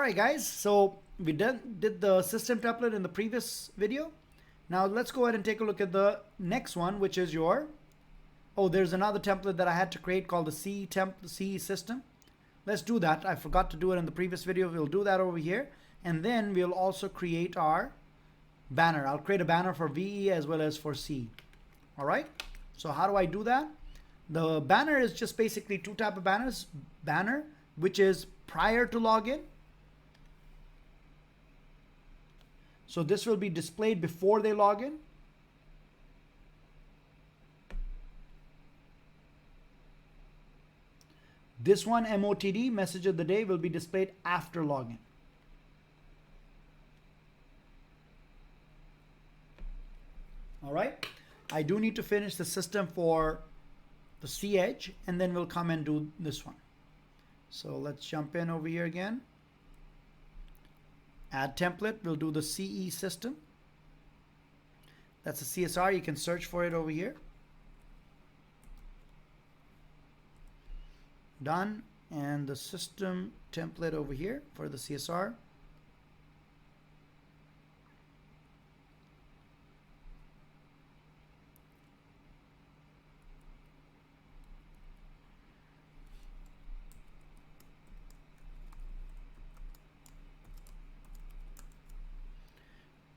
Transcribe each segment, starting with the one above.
right, guys, so we did the system template in the previous video. Now let's go ahead and take a look at the next one, which is there's another template that I had to create called the C system. Let's do that. I forgot to do it in the previous video. We'll do that over here. And then we'll also create our banner. I'll create a banner for VE as well as for C. All right. So how do I do that? The banner is just basically two types of banners. Banner, which is prior to login. So this will be displayed before they log in. This one, MOTD, message of the day, will be displayed after login. All right. I do need to finish the system for the cEdge, and then we'll come and do this one. So let's jump in over here again. Add template, we'll do the CE system. That's a CSR, you can search for it over here. Done, and the system template over here for the CSR.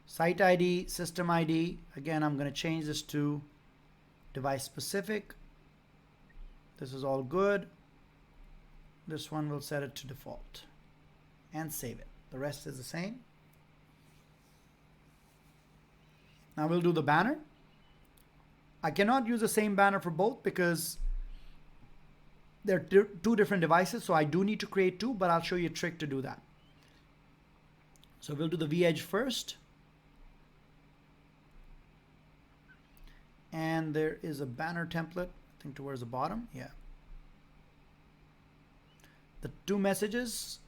Site ID, system ID, again, I'm going to change this to device specific. This is all good. This one will set it to default and save it. The rest is the same. Now we'll do the banner. I cannot use the same banner for both because they're two different devices, so I do need to create two, but I'll show you a trick to do that. So we'll do the vEdge first. And there is a banner template, I think towards the bottom. Yeah. The two messages,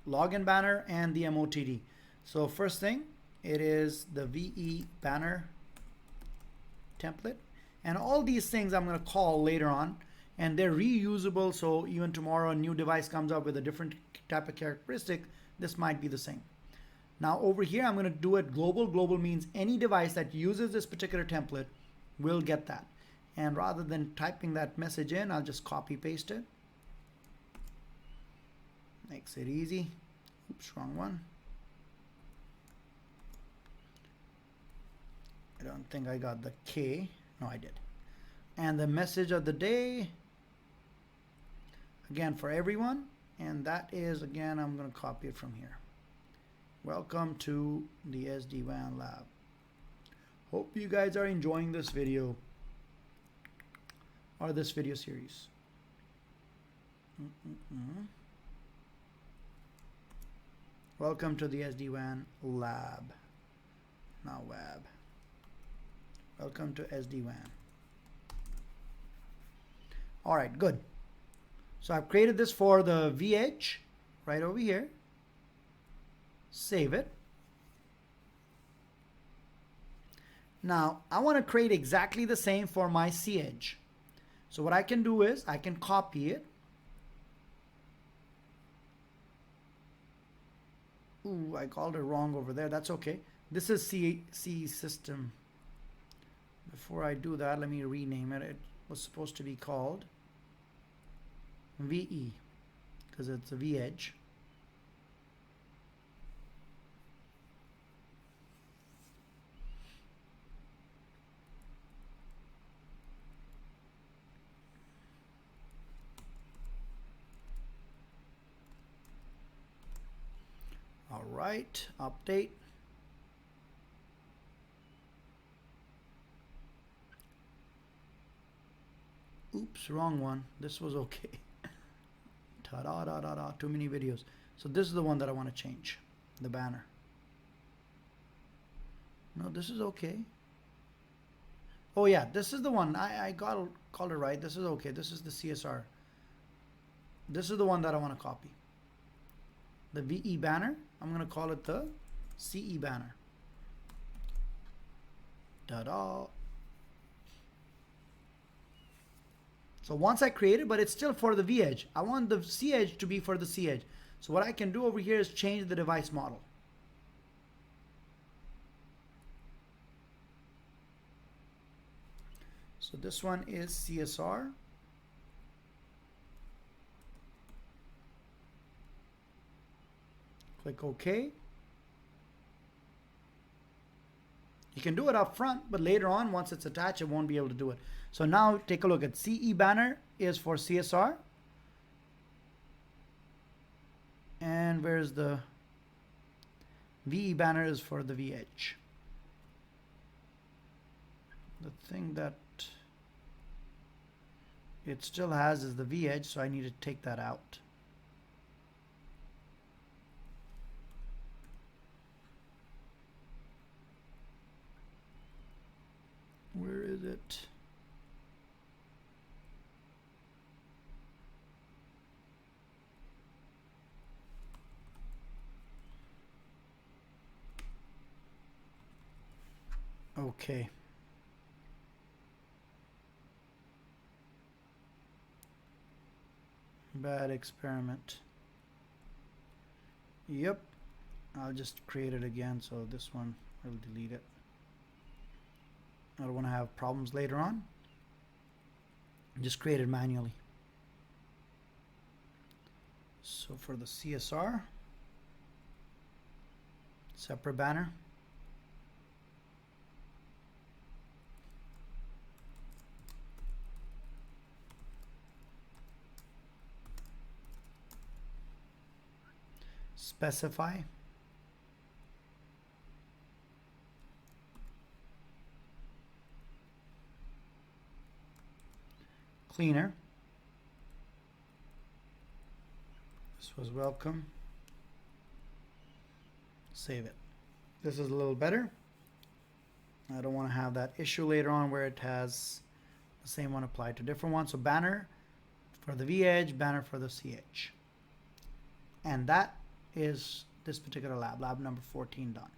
login banner and the MOTD. So first thing, it is the VE banner template. And all these things I'm going to call later on, and they're reusable. So even tomorrow a new device comes up with a different type of characteristic, this might be the same. Now over here, I'm going to do it global. Global means any device that uses this particular template will get that. And rather than typing that message in, I'll just copy paste it. Makes it easy. Oops, wrong one. I don't think I got the K. No, I did. And the message of the day, again for everyone. And that is, again, I'm going to copy it from here. Welcome to the SD-WAN lab. Hope you guys are enjoying this video or this video series. Welcome to the SD-WAN lab, now web. Welcome to SD-WAN. All right, good. So I've created this for the vEdge right over here. Save it. Now I want to create exactly the same for my cEdge. So what I can do is I can copy it. Ooh, I called it wrong over there. That's okay. This is C system. Before I do that, let me rename it. It was supposed to be called VE because it's a vEdge. All right, update. Oops, wrong one. This was okay. Ta-da-da-da-da, too many videos. So this is the one that I want to change, the banner. No, this is okay. Oh yeah, this is the one. I called it right. This is okay. This is the CSR. This is the one that I want to copy. The VE banner, I'm going to call it the CE banner. Ta-da. So once I create it, but it's still for the vEdge. I want the cEdge to be for the cEdge. So what I can do over here is change the device model. So this one is CSR. Click OK. You can do it up front, but later on, once it's attached, it won't be able to do it. So now take a look at CE banner is for CSR. And where's the VE banner is for the vEdge. The thing that it still has is the vEdge, so I need to take that out. Where is it? Okay. Bad experiment. Yep. I'll just create it again, so this one I'll delete it. I don't want to have problems later on. Just create it manually. So for the CSR, separate banner. Specify. Cleaner. This was welcome. Save it. This is a little better. I don't want to have that issue later on where it has the same one applied to different ones. So banner for the vEdge, banner for the cEdge. And that is this particular lab number 14 done.